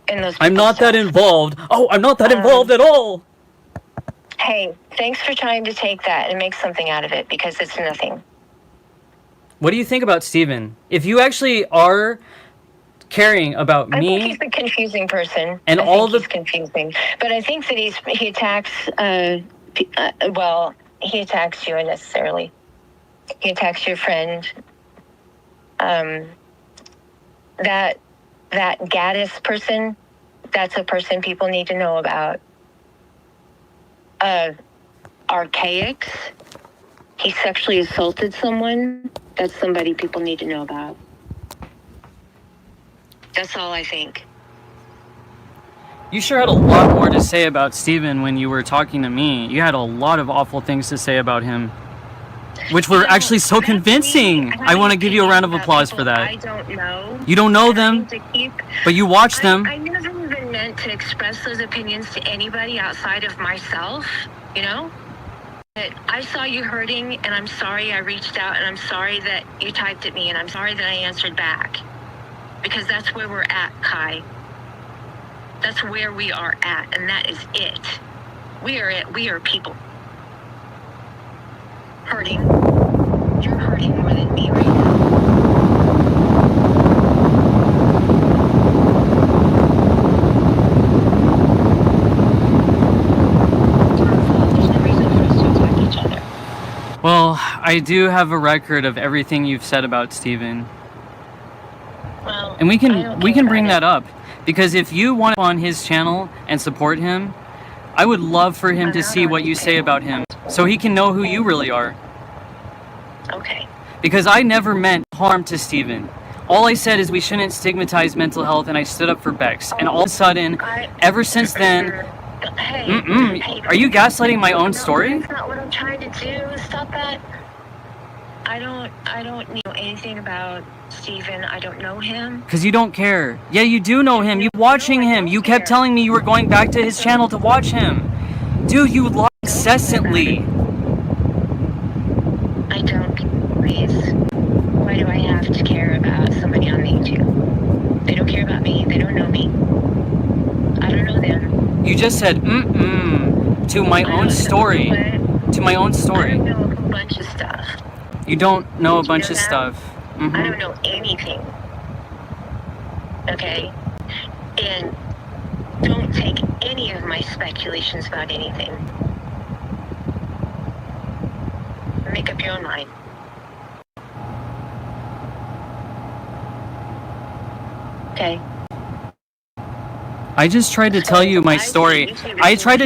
in those.
I'm not that involved. Oh, I'm not that involved at all.
Hey, thanks for trying to take that and make something out of it, because it's nothing.
What do you think about Stephen? If you actually are caring about me,
I think he's a confusing person.
And
he's confusing, but I think that he attacks. He attacks you unnecessarily. He attacks your friend. That Gaddis person. That's a person people need to know about. Archaics. He sexually assaulted someone. That's somebody people need to know about. That's all I think.
You sure had a lot more to say about Stephen when you were talking to me. You had a lot of awful things to say about him, which were actually so convincing. I want to give you a round of applause for that.
I don't know.
You don't know them, but you watch them.
I never even meant to express those opinions to anybody outside of myself, But I saw you hurting, and I'm sorry I reached out, and I'm sorry that you typed at me, and I'm sorry that I answered back. Because that's where we're at, Kai. That's where we are at, and that is it. We are people. Hurting. You're hurting more than me right now.
Well, I do have a record of everything you've said about Stephen.
Well,
And we can bring that up, because if you want to on his channel and support him, I would love for him to see what you say about him, so he can know who you really are.
Okay.
Because I never meant harm to Stephen. All I said is we shouldn't stigmatize mental health, and I stood up for Bex. And all of a sudden, ever since then, are you gaslighting my own story?
That's not what I'm trying to do. Stop that. I don't know anything about Stephen. I don't know him.
Because you don't care. Yeah, you do know him. You're watching him. You kept telling me you were going back to his channel to watch him. Dude, you lie incessantly.
I don't, please. Why do I have to care about somebody on the YouTube? They don't care about me. They don't know me. I don't know them.
You just said, to my own story. To my own story.
I don't know a bunch of stuff.
You don't know a bunch of stuff.
I don't know anything. Okay? And don't take any of my speculations about anything. Make up your own mind. Okay?
I just tried to tell you my story. I just tried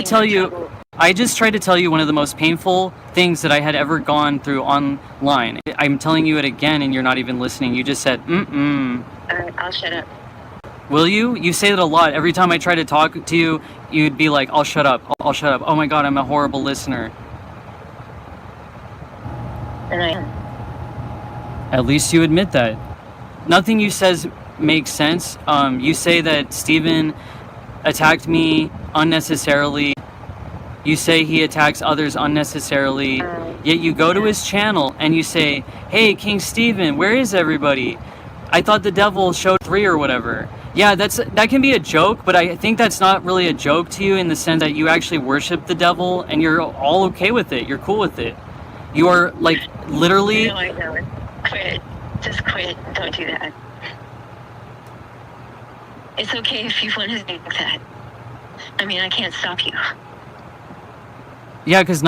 to tell you one of the most painful things that I had ever gone through online. I'm telling you it again, and you're not even listening. You just said,
Alright, I'll shut up.
Will you? You say that a lot. Every time I try to talk to you, you'd be like, I'll shut up. I'll shut up. Oh my God, I'm a horrible listener.
And I am.
At least you admit that. Nothing you says makes sense. You say that Stephen attacked me unnecessarily. You say he attacks others unnecessarily. Yet you go to his channel and you say, hey, King Stephen, where is everybody? I thought the devil showed 3 or whatever. Yeah, that can be a joke, but I think that's not really a joke to you in the sense that you actually worship the devil and you're all okay with it. You're cool with it. You are like literally...
No, I know. Quit. Just quit. Don't do that. It's okay if you want to think that. I mean, I can't stop you.
Yeah, because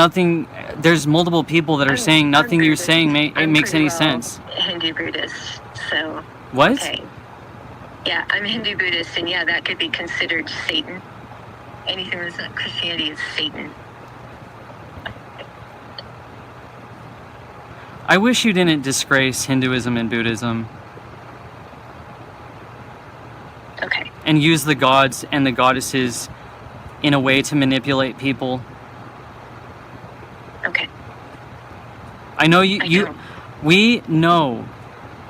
there's multiple people that are saying nothing you're saying makes any sense.
Hindu Buddhist, so...
What?
Okay. Yeah, I'm Hindu Buddhist, and yeah, that could be considered Satan. Anything that's not Christianity is Satan.
I wish you didn't disgrace Hinduism and Buddhism.
Okay.
And use the gods and the goddesses in a way to manipulate people.
Okay.
I know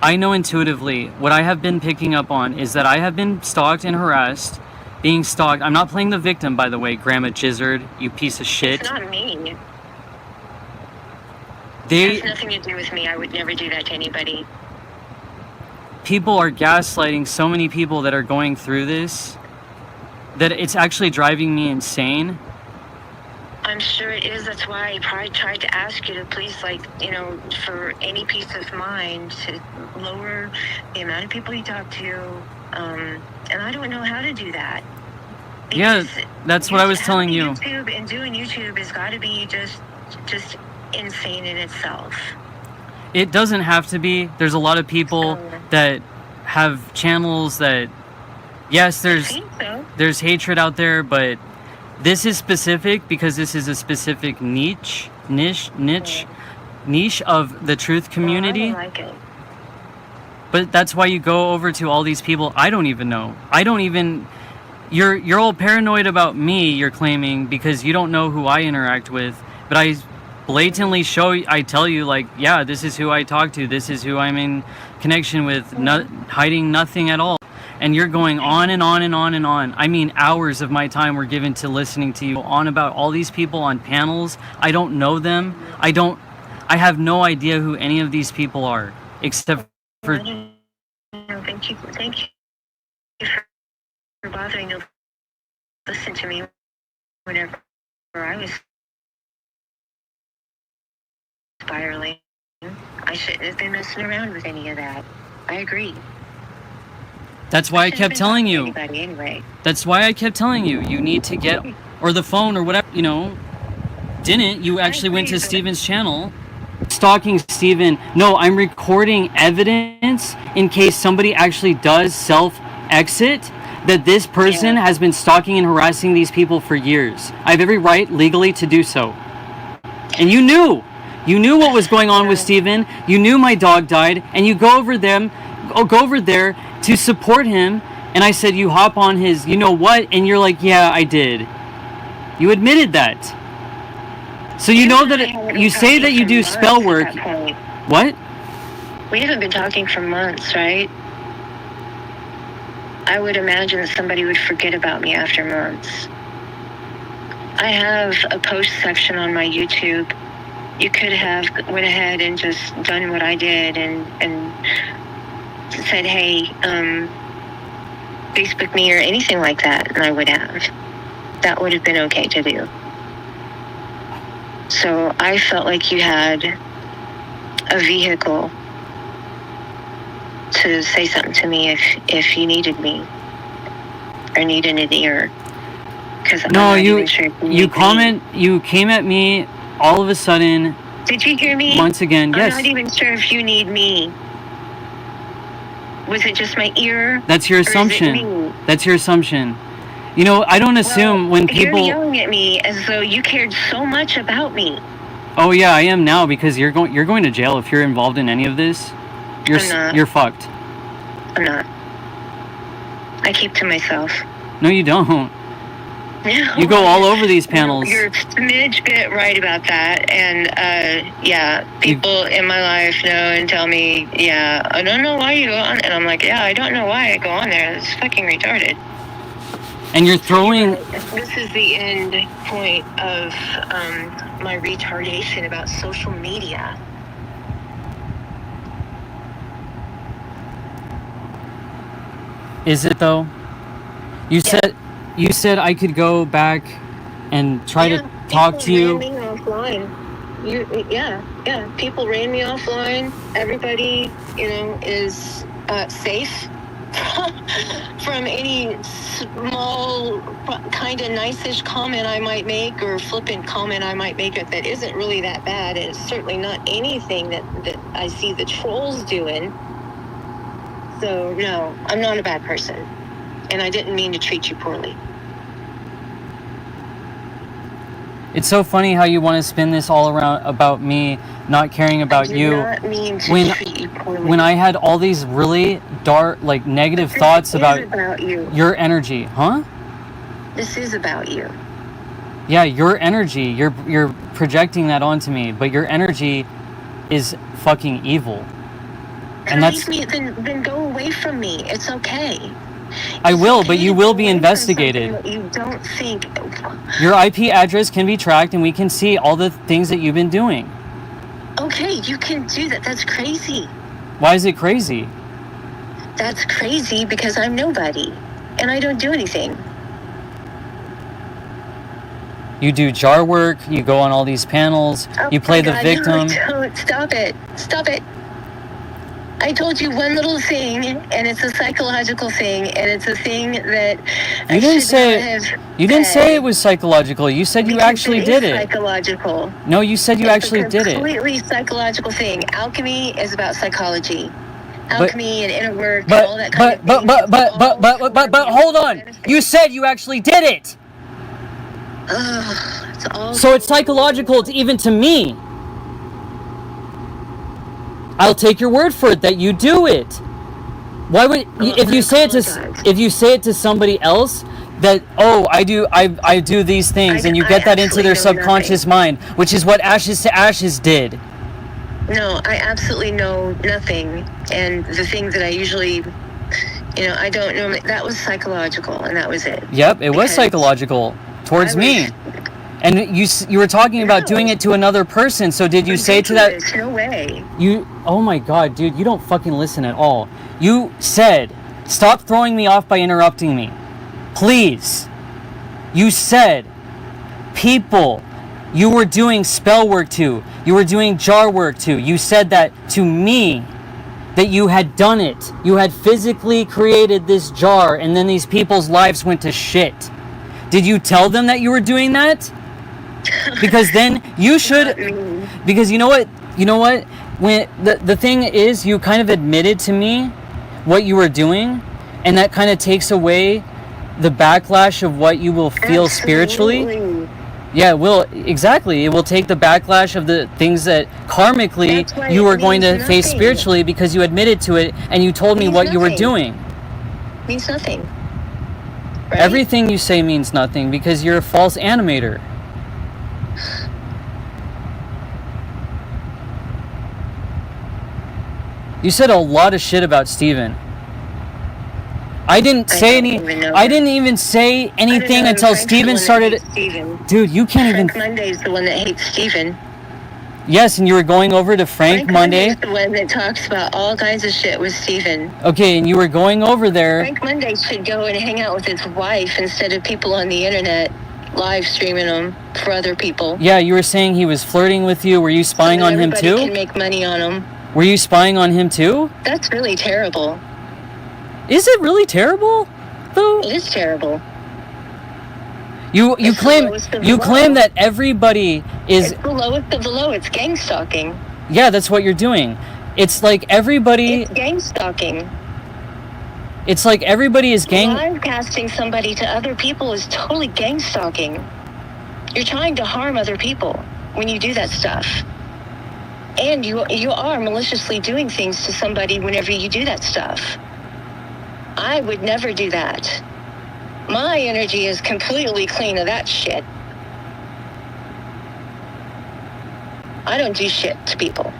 I know intuitively, what I have been picking up on is that I have been stalked and harassed, being stalked. I'm not playing the victim, by the way, Grandma Jizzard, you piece of shit.
It's not me. It has nothing to do with me. I would never do that to anybody.
People are gaslighting so many people that are going through this that it's actually driving me insane.
I'm sure it is. That's why I probably tried to ask you to please, for any peace of mind, to lower the amount of people you talk to. And I don't know how to do that.
Yeah, that's what I was telling you.
YouTube and doing YouTube has got to be just insane in itself.
It doesn't have to be. There's a lot of people that have channels that, yes, there's hatred out there, but this is specific because this is a specific niche of the truth community.
Well, I don't like it.
But that's why you go over to all these people I don't even know. You're all paranoid about me, you're claiming, because you don't know who I interact with. But I blatantly I tell you, like, yeah, this is who I talk to. This is who I'm in connection with, hiding nothing at all. And you're going on and on and on and on. I mean, hours of my time were given to listening to you on about all these people on panels. I don't know them. I have no idea who any of these people are, except for...
Thank you for bothering to listen to me whenever I was spiraling. I shouldn't have been messing around with any of that. I agree.
That's why I kept telling you.
Anyway.
That's why I kept telling you. You need to get, or the phone or whatever, Didn't you actually went to Stephen's channel stalking Stephen. No, I'm recording evidence in case somebody actually does self-exit, that this person has been stalking and harassing these people for years. I have every right legally to do so. And you knew what was going on with Stephen. You knew my dog died, and you go over there to support him. And I said, you hop on his, you know what? And you're like, yeah, I did. You admitted that. So you know that you say that you do spell work. What?
We haven't been talking for months, right? I would imagine that somebody would forget about me after months. I have a post section on my YouTube. You could have went ahead and just done what I did and said, hey, Facebook me or anything like that, and I would have. That would have been okay to do. So I felt like you had a vehicle to say something to me if you needed me or needed an ear.
No, you came at me all of a sudden.
Did you hear me?
Once again, yes.
I'm not even sure if you need me. Was it just my ear?
That's your assumption. That's your assumption. You know, I don't assume when people...
You're yelling at me as though you cared so much about me.
Oh yeah, I am now, because you're going to jail if you're involved in any of this. You're fucked.
I'm not. I keep to myself.
No, you don't.
No.
You go all over these panels.
You're a smidge bit right about that. And, people in my life know and tell me, I don't know why you go on. And I'm like, I don't know why I go on there. It's fucking retarded.
And you're throwing...
This is the end point of my retardation about social media.
Is it, though? You said I could go back and try to talk to you.
People ran me offline. People ran me offline. Everybody, is safe from any small, kind of nice-ish comment I might make or flippant comment I might make that isn't really that bad. And it's certainly not anything that I see the trolls doing. So, no, I'm not a bad person. And I didn't mean to treat you poorly.
It's so funny how you want to spin this all around about me not caring about you.
I did not mean to treat you poorly.
When I had all these really dark, negative thoughts about
you.
Your energy, huh?
This is about you.
Yeah, your energy. You're projecting that onto me, but your energy is fucking evil.
And that's then go away from me. It's okay.
I will, but you will be investigated.
You don't think...
Your IP address can be tracked, and we can see all the things that you've been doing.
Okay, you can do that. That's crazy.
Why is it crazy?
That's crazy because I'm nobody, and I don't do anything.
You do jar work, you go on all these panels, you play the victim.
No, stop it. Stop it. I told you one little thing, and it's a psychological thing, and it's a thing that
you didn't say. You didn't say it was psychological. You said you actually did it.
Psychological.
No, you said you actually did it.
It's a completely psychological thing. Alchemy is about psychology. Alchemy and inner work and all that kind of thing.
But hold on. You said you actually did it. So it's psychological even to me. I'll take your word for it that you do it. Why would if you say it to somebody else that I do these things and you get that into their subconscious mind, which is what Ashes to Ashes did.
No, I absolutely know nothing, and the thing that I usually, I don't know. That was psychological, and that was it.
Yep, it was psychological towards me. And you were talking about doing it to another person, so did you say to that...
No way.
Oh my god, dude, you don't fucking listen at all. You said, stop throwing me off by interrupting me. Please. You said, people you were doing spell work to, you were doing jar work to. You said that to me, that you had done it. You had physically created this jar, and then these people's lives went to shit. Did you tell them that you were doing that? Because then you should, because you know what? You know what? When the thing is, you kind of admitted to me what you were doing, and that kind of takes away the backlash of what you will feel spiritually. Yeah, it will. Exactly. It will take the backlash of the things that karmically you were going to face spiritually, because you admitted to it and you told me what you were doing.
Means nothing. Right?
Everything you say means nothing because you're a false animator. You said a lot of shit about Stephen. I didn't even say anything until Stephen started. Dude, you can't even.
Frank Monday's the one that hates Stephen.
Yes, and you were going over to Frank Monday.
Monday's the one that talks about all kinds of shit with Stephen.
Okay, and you were going over there.
Frank Monday should go and hang out with his wife instead of people on the internet live streaming them for other people.
Yeah, you were saying he was flirting with you. Were you spying on him too?
Everybody can make money on him.
Were you spying on him too?
That's really terrible.
Is it really terrible, though?
It is terrible.
You claim that everybody is.
It's the lowest of the low. It's gang stalking.
Yeah, that's what you're doing. It's like everybody.
It's gang stalking.
It's like everybody is gang.
Live casting somebody to other people is totally gang stalking. You're trying to harm other people when you do that stuff. And you are maliciously doing things to somebody whenever you do that stuff. I would never do that. My energy is completely clean of that shit. I don't do shit to people.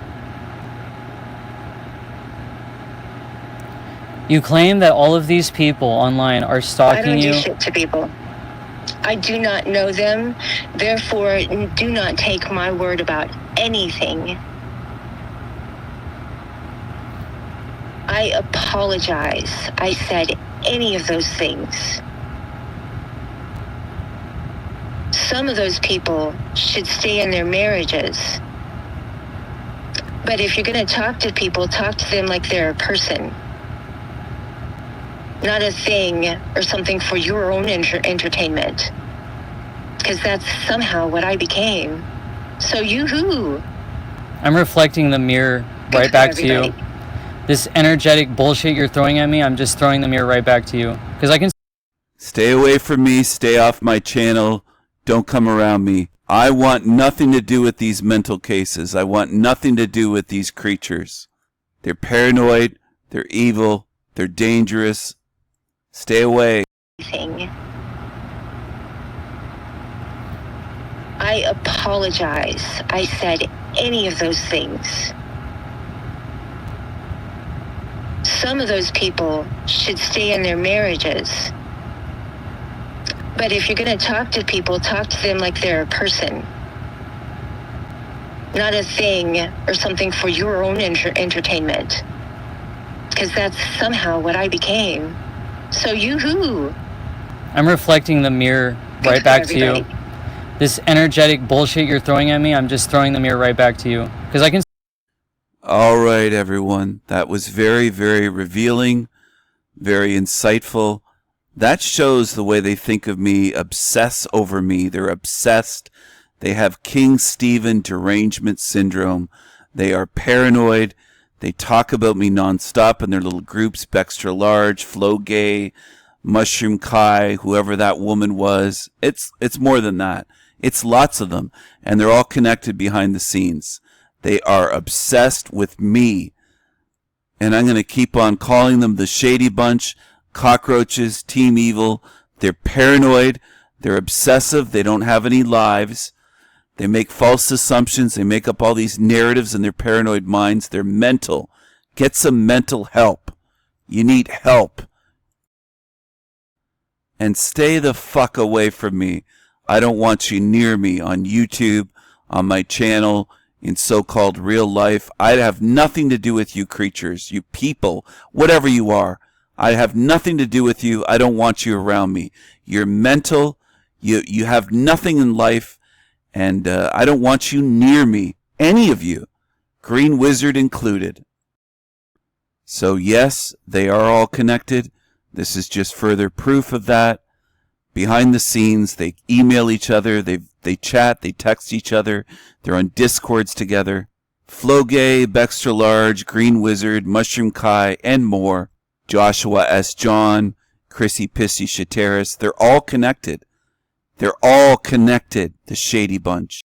You claim that all of these people online are stalking you.
I don't do shit to people. I do not know them. Therefore, do not take my word about anything. I apologize. I said any of those things. Some of those people should stay in their marriages. But if you're going to talk to people, talk to them like they're a person. Not a thing or something for your own entertainment. Because that's somehow what I became. So you-hoo.
I'm reflecting the mirror right back to you. This energetic bullshit you're throwing at me, I'm just throwing the mirror right back to you. Because I can...
Stay away from me. Stay off my channel. Don't come around me. I want nothing to do with these mental cases. I want nothing to do with these creatures. They're paranoid. They're evil. They're dangerous. Stay away.
I apologize. I said any of those things. Some of those people should stay in their marriages. But if you're going to talk to people, talk to them like they're a person. Not a thing or something for your own entertainment. Because that's somehow what I became. So you-hoo.
I'm reflecting the mirror right back to you. This energetic bullshit you're throwing at me, I'm just throwing the mirror right back to you. Because I can...
All right, everyone. That was very, very revealing, very insightful. That shows the way they think of me, obsess over me. They're obsessed. They have King Stephen Derangement syndrome. They are paranoid. They talk about me nonstop in their little groups, Bextra Large, Flow Gay, Mushroom Kai, whoever that woman was. It's more than that. It's lots of them, and they're all connected behind the scenes. They are obsessed with me, and I'm going to keep on calling them the Shady Bunch, cockroaches, Team Evil. They're paranoid. They're obsessive. They don't have any lives. They make false assumptions. They make up all these narratives in their paranoid minds. They're mental. Get some mental help. You need help. And stay the fuck away from me. I don't want you near me on YouTube, on my channel, in so-called real life. I have nothing to do with you creatures, you people, whatever you are. I have nothing to do with you. I don't want you around me. You're mental. You have nothing in life, and I don't want you near me, any of you, Green Wizard included. So yes, they are all connected. This is just further proof of that. Behind the scenes, they email each other, they chat, they text each other, they're on Discords together. Flogay, Bextra Large, Green Wizard, Mushroom Kai, and more. Joshua S. John, Chrissy Pissy Shateris. They're all connected. They're all connected, the Shady Bunch.